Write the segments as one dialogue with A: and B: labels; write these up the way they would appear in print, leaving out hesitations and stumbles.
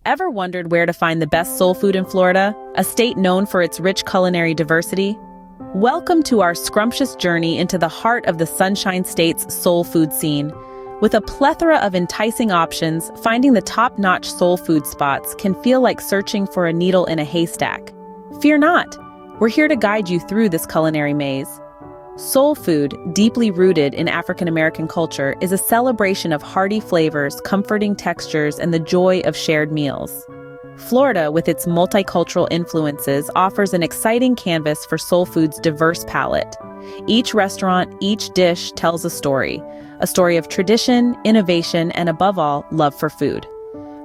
A: Ever wondered where to find the best soul food in Florida, a state known for its rich culinary diversity? Welcome to our scrumptious journey into the heart of the Sunshine State's soul food scene. With a plethora of enticing options, finding the top-notch soul food spots can feel like searching for a needle in a haystack. Fear not, we're here to guide you through this culinary maze. Soul food, deeply rooted in African American culture, is a celebration of hearty flavors, comforting textures, and the joy of shared meals. Florida, with its multicultural influences, offers an exciting canvas for soul food's diverse palette. Each restaurant, each dish tells a story of tradition, innovation, and above all, love for food.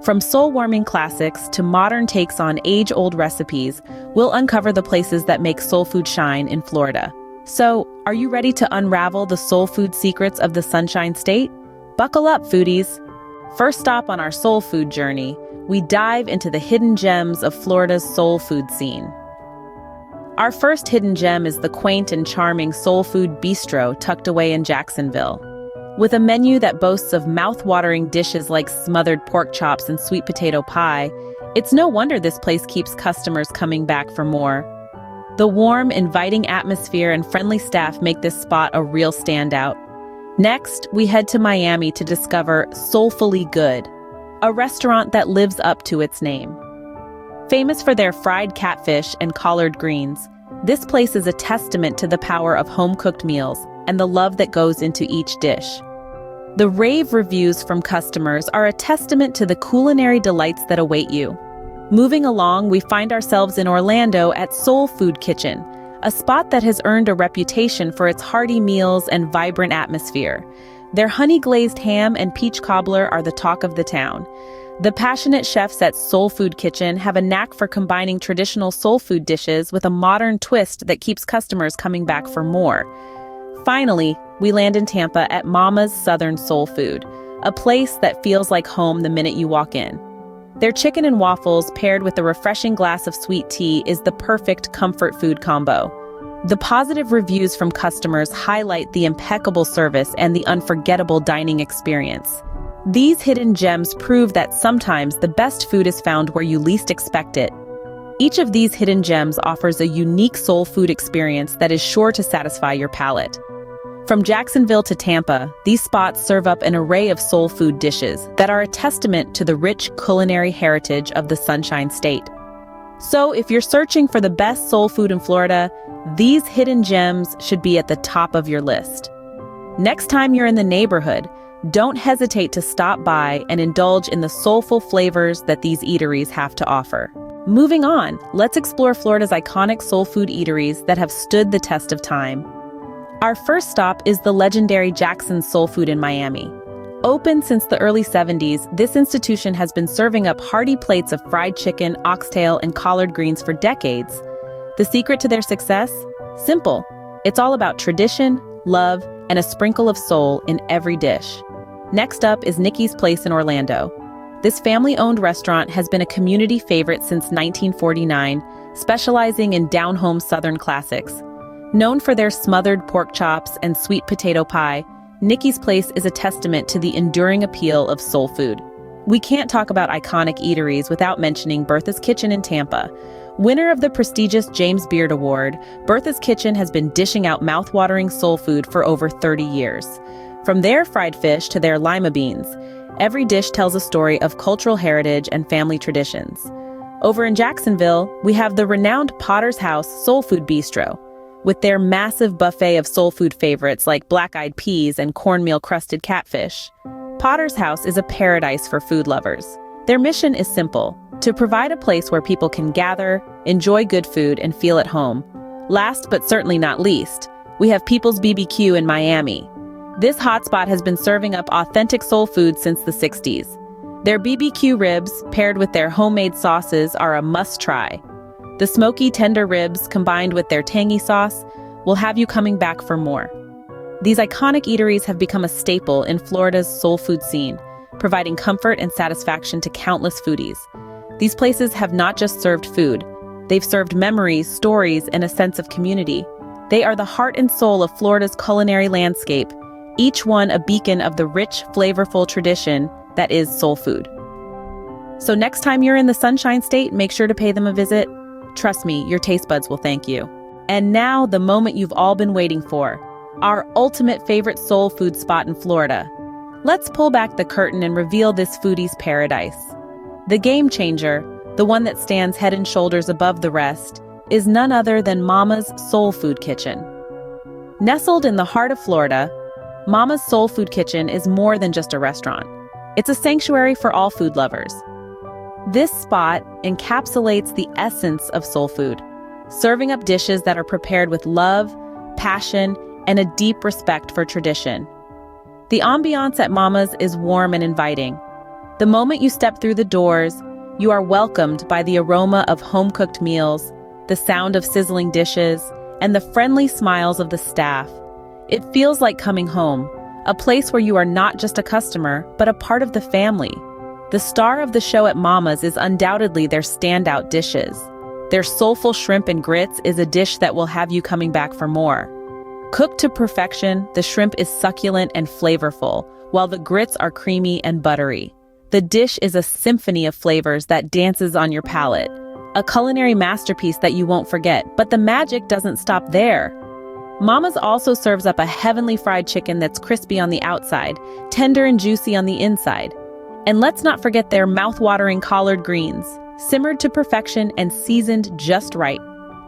A: From soul-warming classics to modern takes on age-old recipes, we'll uncover the places that make soul food shine in Florida. So, are you ready to unravel the soul food secrets of the Sunshine State? Buckle up, foodies! First stop on our soul food journey, we dive into the hidden gems of Florida's soul food scene. Our first hidden gem is the quaint and charming Soul Food Bistro tucked away in Jacksonville. With a menu that boasts of mouth-watering dishes like smothered pork chops and sweet potato pie, it's no wonder this place keeps customers coming back for more. The warm, inviting atmosphere and friendly staff make this spot a real standout. Next, we head to Miami to discover Soulfully Good, a restaurant that lives up to its name. Famous for their fried catfish and collard greens, this place is a testament to the power of home-cooked meals and the love that goes into each dish. The rave reviews from customers are a testament to the culinary delights that await you. Moving along, we find ourselves in Orlando at Soul Food Kitchen, a spot that has earned a reputation for its hearty meals and vibrant atmosphere. Their honey-glazed ham and peach cobbler are the talk of the town. The passionate chefs at Soul Food Kitchen have a knack for combining traditional soul food dishes with a modern twist that keeps customers coming back for more. Finally, we land in Tampa at Mama's Southern Soul Food, a place that feels like home the minute you walk in. Their chicken and waffles paired with a refreshing glass of sweet tea is the perfect comfort food combo. The positive reviews from customers highlight the impeccable service and the unforgettable dining experience. These hidden gems prove that sometimes the best food is found where you least expect it. Each of these hidden gems offers a unique soul food experience that is sure to satisfy your palate. From Jacksonville to Tampa, these spots serve up an array of soul food dishes that are a testament to the rich culinary heritage of the Sunshine State. So if you're searching for the best soul food in Florida, these hidden gems should be at the top of your list. Next time you're in the neighborhood, don't hesitate to stop by and indulge in the soulful flavors that these eateries have to offer. Moving on, let's explore Florida's iconic soul food eateries that have stood the test of time. Our first stop is the legendary Jackson's Soul Food in Miami. Open since the early 70s, this institution has been serving up hearty plates of fried chicken, oxtail, and collard greens for decades. The secret to their success? Simple. It's all about tradition, love, and a sprinkle of soul in every dish. Next up is Nikki's Place in Orlando. This family-owned restaurant has been a community favorite since 1949, specializing in down-home Southern classics. Known for their smothered pork chops and sweet potato pie, Nikki's Place is a testament to the enduring appeal of soul food. We can't talk about iconic eateries without mentioning Bertha's Kitchen in Tampa. Winner of the prestigious James Beard Award, Bertha's Kitchen has been dishing out mouth-watering soul food for over 30 years. From their fried fish to their lima beans, every dish tells a story of cultural heritage and family traditions. Over in Jacksonville, we have the renowned Potter's House Soul Food Bistro. With their massive buffet of soul food favorites like black-eyed peas and cornmeal-crusted catfish, Potter's House is a paradise for food lovers. Their mission is simple: to provide a place where people can gather, enjoy good food, and feel at home. Last but certainly not least, we have People's BBQ in Miami. This hotspot has been serving up authentic soul food since the 60s. Their BBQ ribs, paired with their homemade sauces, are a must-try. The smoky, tender ribs, combined with their tangy sauce, will have you coming back for more. These iconic eateries have become a staple in Florida's soul food scene, providing comfort and satisfaction to countless foodies. These places have not just served food, they've served memories, stories, and a sense of community. They are the heart and soul of Florida's culinary landscape, each one a beacon of the rich, flavorful tradition that is soul food. So next time you're in the Sunshine State, make sure to pay them a visit. Trust me, your taste buds will thank you. And now, the moment you've all been waiting for, our ultimate favorite soul food spot in Florida. Let's pull back the curtain and reveal this foodie's paradise. The game changer, the one that stands head and shoulders above the rest, is none other than Mama's Soul Food Kitchen. Nestled in the heart of Florida, Mama's Soul Food Kitchen is more than just a restaurant. It's a sanctuary for all food lovers. This spot encapsulates the essence of soul food, serving up dishes that are prepared with love, passion, and a deep respect for tradition. The ambiance at Mama's is warm and inviting. The moment you step through the doors, you are welcomed by the aroma of home-cooked meals, the sound of sizzling dishes, and the friendly smiles of the staff. It feels like coming home, a place where you are not just a customer, but a part of the family. The star of the show at Mama's is undoubtedly their standout dishes. Their soulful shrimp and grits is a dish that will have you coming back for more. Cooked to perfection, the shrimp is succulent and flavorful, while the grits are creamy and buttery. The dish is a symphony of flavors that dances on your palate, a culinary masterpiece that you won't forget, but the magic doesn't stop there. Mama's also serves up a heavenly fried chicken that's crispy on the outside, tender and juicy on the inside. And let's not forget their mouth-watering collard greens, simmered to perfection and seasoned just right.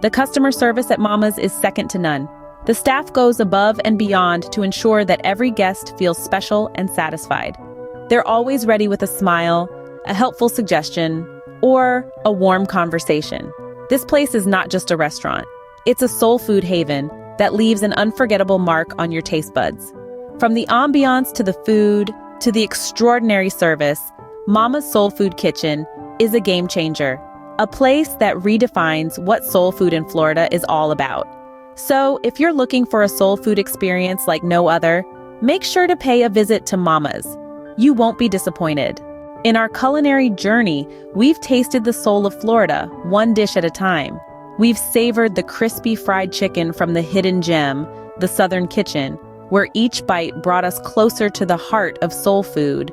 A: The customer service at Mama's is second to none. The staff goes above and beyond to ensure that every guest feels special and satisfied. They're always ready with a smile, a helpful suggestion, or a warm conversation. This place is not just a restaurant. It's a soul food haven that leaves an unforgettable mark on your taste buds. From the ambiance to the food, to the extraordinary service, Mama's Soul Food Kitchen is a game changer, a place that redefines what soul food in Florida is all about. So, if you're looking for a soul food experience like no other, make sure to pay a visit to Mama's. You won't be disappointed. In our culinary journey, we've tasted the soul of Florida, one dish at a time. We've savored the crispy fried chicken from the hidden gem, the Southern Kitchen, where each bite brought us closer to the heart of soul food.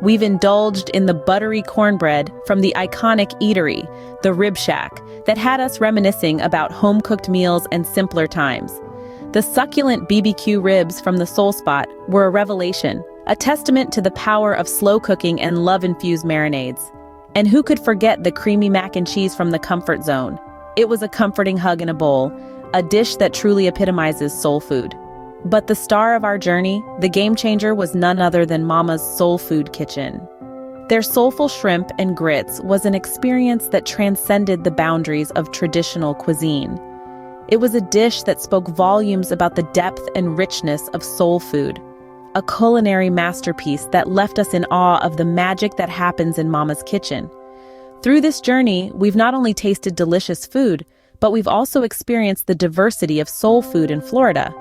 A: We've indulged in the buttery cornbread from the iconic eatery, the Rib Shack, that had us reminiscing about home-cooked meals and simpler times. The succulent BBQ ribs from the Soul Spot were a revelation, a testament to the power of slow cooking and love-infused marinades. And who could forget the creamy mac and cheese from the Comfort Zone? It was a comforting hug in a bowl, a dish that truly epitomizes soul food. But the star of our journey, the game changer, was none other than Mama's Soul Food Kitchen. Their soulful shrimp and grits was an experience that transcended the boundaries of traditional cuisine. It was a dish that spoke volumes about the depth and richness of soul food, a culinary masterpiece that left us in awe of the magic that happens in Mama's kitchen. Through this journey, we've not only tasted delicious food, but we've also experienced the diversity of soul food in Florida.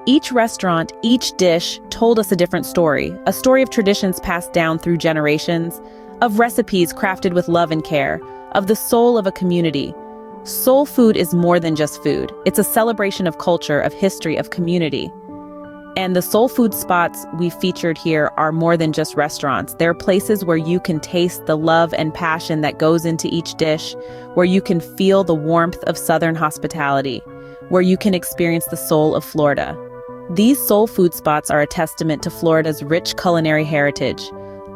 A: Each restaurant, each dish told us a different story, a story of traditions passed down through generations, of recipes crafted with love and care, of the soul of a community. Soul food is more than just food. It's a celebration of culture, of history, of community. And the soul food spots we featured here are more than just restaurants. They're places where you can taste the love and passion that goes into each dish, where you can feel the warmth of Southern hospitality, where you can experience the soul of Florida. These soul food spots are a testament to Florida's rich culinary heritage,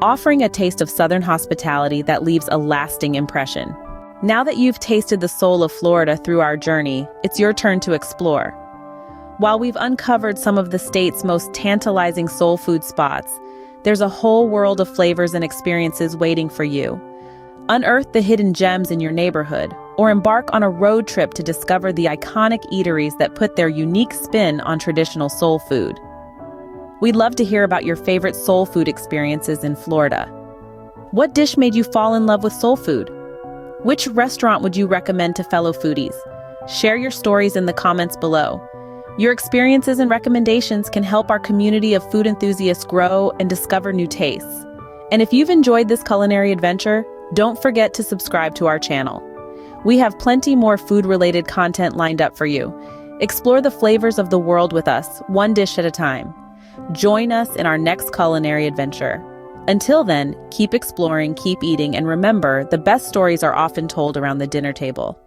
A: offering a taste of Southern hospitality that leaves a lasting impression. Now that you've tasted the soul of Florida through our journey, it's your turn to explore. While we've uncovered some of the state's most tantalizing soul food spots, there's a whole world of flavors and experiences waiting for you. Unearth the hidden gems in your neighborhood, or embark on a road trip to discover the iconic eateries that put their unique spin on traditional soul food. We'd love to hear about your favorite soul food experiences in Florida. What dish made you fall in love with soul food? Which restaurant would you recommend to fellow foodies? Share your stories in the comments below. Your experiences and recommendations can help our community of food enthusiasts grow and discover new tastes. And if you've enjoyed this culinary adventure, don't forget to subscribe to our channel. We have plenty more food-related content lined up for you. Explore the flavors of the world with us, one dish at a time. Join us in our next culinary adventure. Until then, keep exploring, keep eating, and remember, the best stories are often told around the dinner table.